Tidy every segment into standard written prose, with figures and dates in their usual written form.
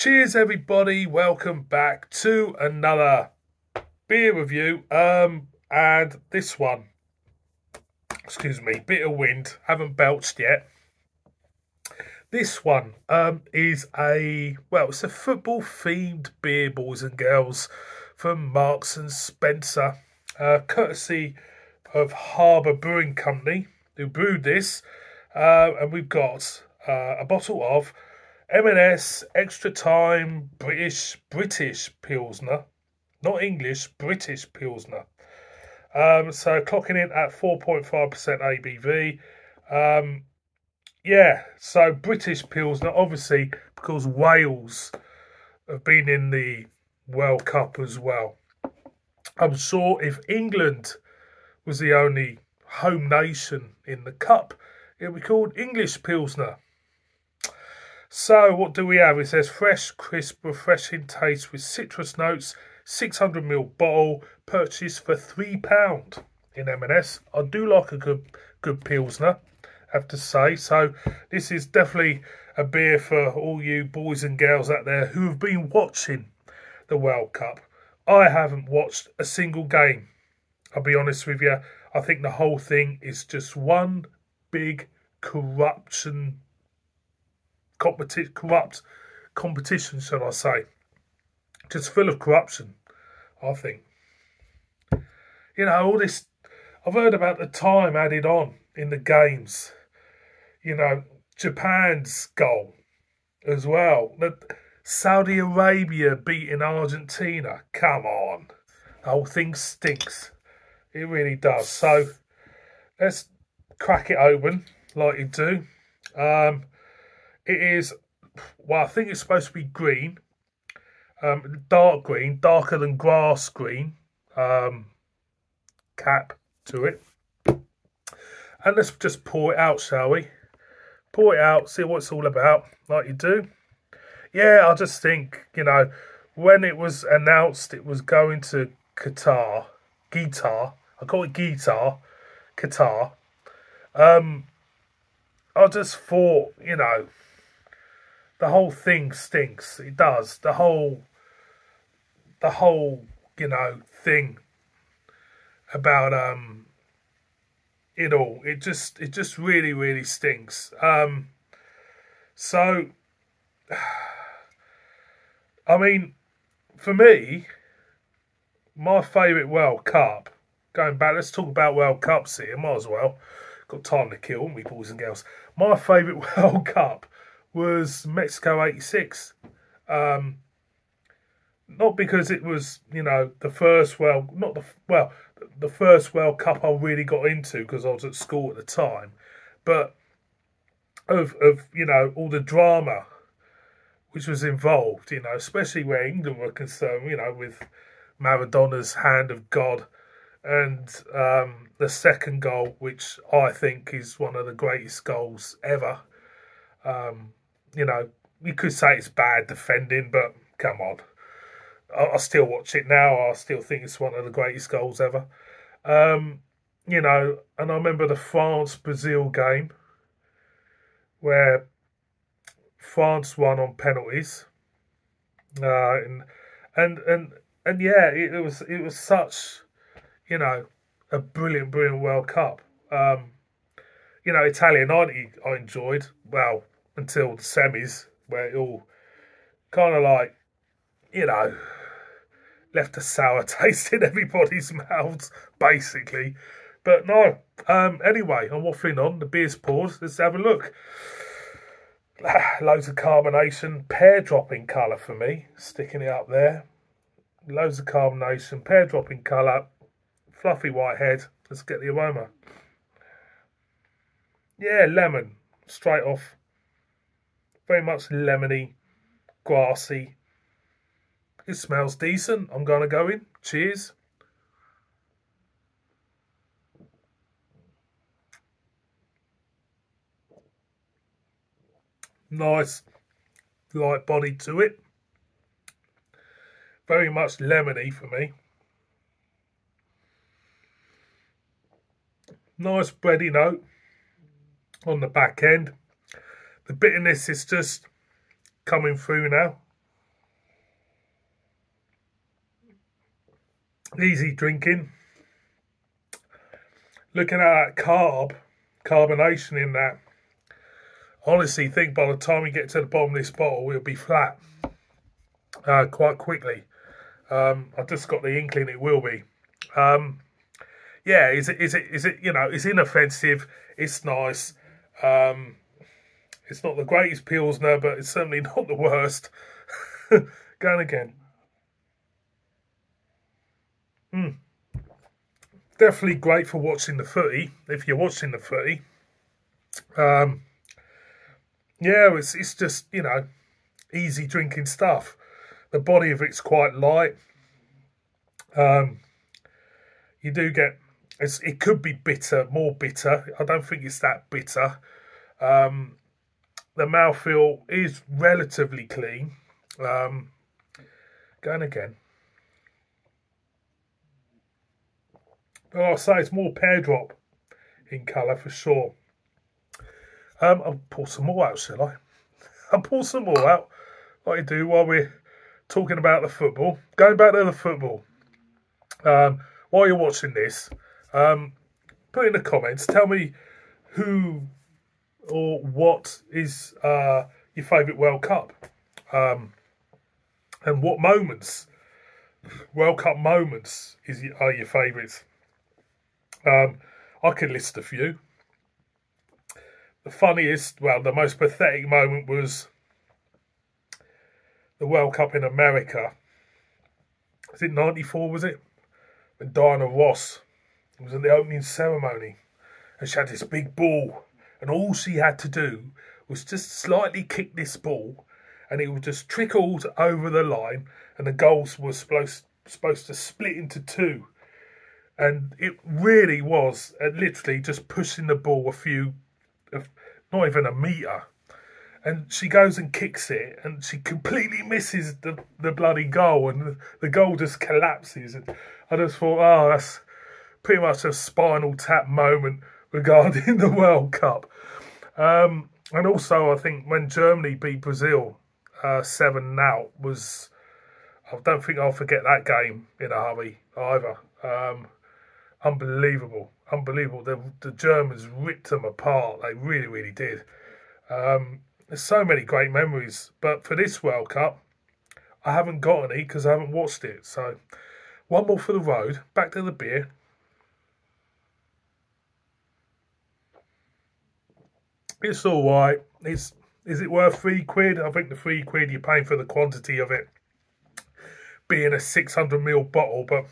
Cheers everybody, welcome back to another beer review. And this one, excuse me, bit of wind, haven't belched yet. This one is it's a football themed beer, boys and girls, from Marks and Spencer, courtesy of Harbour Brewing Company, who brewed this. And we've got a bottle of M&S Extra Time British Pilsner, not English, British Pilsner. So clocking in at 4.5% ABV. So British Pilsner, obviously because Wales have been in the World Cup as well. I'm sure if England was the only home nation in the cup, it would be called English Pilsner. So what do we have? It says fresh, crisp, refreshing taste with citrus notes, 600ml bottle, purchased for £3 in M&S. I do like a good Pilsner, I have to say. So this is definitely a beer for all you boys and girls out there who have been watching the World Cup. I haven't watched a single game, I'll be honest with you. I think the whole thing is just one big corrupt competition, shall I say. Just full of corruption, I think. You know, all this, I've heard about the time added on in the games. You know, Japan's goal as well. Saudi Arabia beating Argentina. Come on. The whole thing stinks. It really does. So, let's crack it open like you do. It is, well, I think it's supposed to be green, dark green, darker than grass green, cap to it. And let's just pour it out, shall we? Pour it out, see what it's all about, like you do. Yeah, I just think, you know, when it was announced it was going to Qatar, I just thought, you know, the whole thing stinks. It does. The whole, you know, thing about it all. It just really stinks. So I mean, for me, my favourite World Cup, going back, let's talk about World Cups here, might as well. Got time to kill, haven't we, boys and girls? My favourite World Cup was Mexico '86. Not because it was, you know, the first the first World Cup I really got into because I was at school at the time, but of you know, all the drama which was involved, you know, especially where England were concerned, you know, with Maradona's hand of God and the second goal, which I think is one of the greatest goals ever. You know, you could say it's bad defending, but come on. I still watch it now. I still think it's one of the greatest goals ever. You know, and I remember the France-Brazil game where France won on penalties. And yeah, it was such, you know, a brilliant World Cup. You know, Italian 90 I enjoyed, well, until the semis, where it all kind of like, you know, left a sour taste in everybody's mouths, basically. But no, anyway, I'm waffling on. The beer's poured. Let's have a look. Loads of carbonation, pear dropping colour for me, sticking it up there. Loads of carbonation, pear dropping colour, fluffy white head. Let's get the aroma. Yeah, lemon, straight off. Very much lemony, grassy. It smells decent. I'm going to go in. Cheers. Nice light body to it. Very much lemony for me. Nice bready note on the back end. The bitterness is just coming through now. easy drinking. Looking at that carbonation in that, honestly think by the time we get to the bottom of this bottle, we'll be flat quite quickly. I've just got the inkling it will be. Yeah, is it? You know, it's inoffensive. It's nice. It's not the greatest Pilsner, but it's certainly not the worst. Going again. Definitely great for watching the footy, if you're watching the footy. Yeah, it's just, you know, easy drinking stuff. The body of it's quite light. You do get, it could be bitter, more bitter. I don't think it's that bitter. The mouthfeel is relatively clean. Going again. But I'll say it's more pear drop in colour for sure. I'll pour some more out, shall I? I'll pour some more out, like I do while we're talking about the football. Going back to the football. While you're watching this, put in the comments, tell me who or what is your favourite World Cup. And what moments, World Cup moments, are your favourites. I could list a few. The funniest, well, the most pathetic moment was the World Cup in America. Was it 94, was it? When Diana Ross was at the opening ceremony. And she had this big ball. And all she had to do was just slightly kick this ball. And it would just trickle over the line. And the goals were supposed to split into two. And it really was literally just pushing the ball not even a metre. And she goes and kicks it, and she completely misses the bloody goal, and the goal just collapses. And I just thought, oh, that's pretty much a Spinal Tap moment regarding the World Cup. And also, I think when Germany beat Brazil 7-0 was, I don't think I'll forget that game in a hurry either. Unbelievable. The Germans ripped them apart. They really, really did. There's so many great memories. But for this World Cup, I haven't got any because I haven't watched it. So, one more for the road. Back to the beer. It's all right. Is it worth £3? I think the £3 you're paying for the quantity of it being a 600ml bottle. But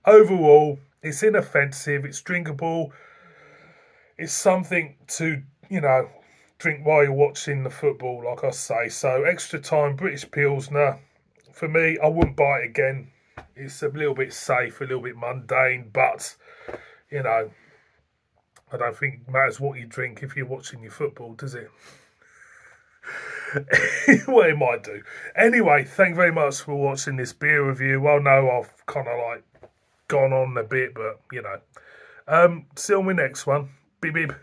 overall, it's inoffensive, it's drinkable, it's something to, you know, drink while you're watching the football, like I say. So, extra time, British Pilsner. For me, I wouldn't buy it again. It's a little bit safe, a little bit mundane, but, you know, I don't think it matters what you drink if you're watching your football, does it? Well, it might do. Anyway, thank you very much for watching this beer review. Well, no, I've kind of like gone on a bit, but, you know. See you on my next one. Beep, beep.